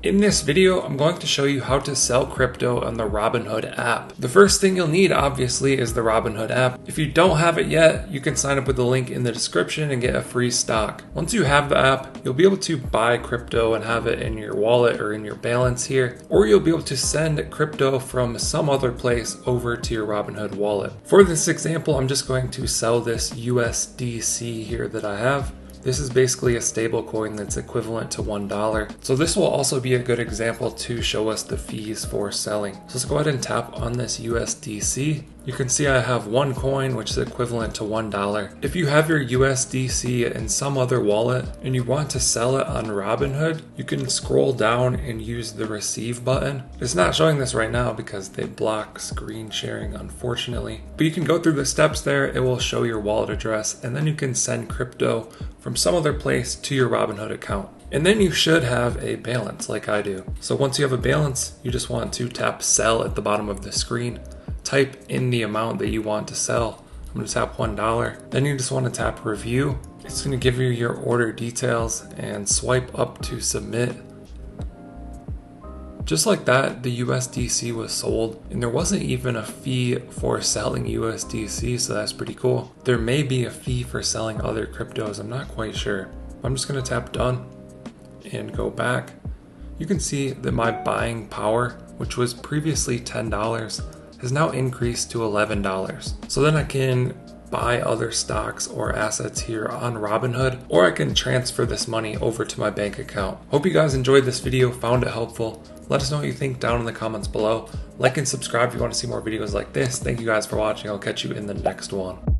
In this video, I'm going to show you how to sell crypto on the Robinhood app. The first thing you'll need, obviously, is the Robinhood app. If you don't have it yet, you can sign up with the link in the description and get a free stock. Once you have the app, you'll be able to buy crypto and have it in your wallet or in your balance here, or you'll be able to send crypto from some other place over to your Robinhood wallet. For this example, I'm just going to sell this USDC here that I have. This is basically a stable coin that's equivalent to $1. So this will also be a good example to show us the fees for selling. So let's go ahead and tap on this USDC. You can see I have one coin, which is equivalent to $1. If you have your USDC in some other wallet and you want to sell it on Robinhood, you can scroll down and use the receive button. It's not showing this right now because they block screen sharing, unfortunately. But you can go through the steps there. It will show your wallet address, and then you can send crypto from some other place to your Robinhood account. And then you should have a balance like I do. So once you have a balance, you just want to tap sell at the bottom of the screen. Type in the amount that you want to sell. I'm going to tap $1. Then you just want to tap review. It's going to give you your order details and swipe up to submit. Just like that, the USDC was sold, and there wasn't even a fee for selling USDC, so that's pretty cool. There may be a fee for selling other cryptos, I'm not quite sure. I'm just going to tap done and go back. You can see that my buying power, which was previously $10, has now increased to $11. So then I can buy other stocks or assets here on Robinhood, or I can transfer this money over to my bank account. Hope you guys enjoyed this video, found it helpful. Let us know what you think down in the comments below. Like and subscribe if you want to see more videos like this. Thank you guys for watching. I'll catch you in the next one.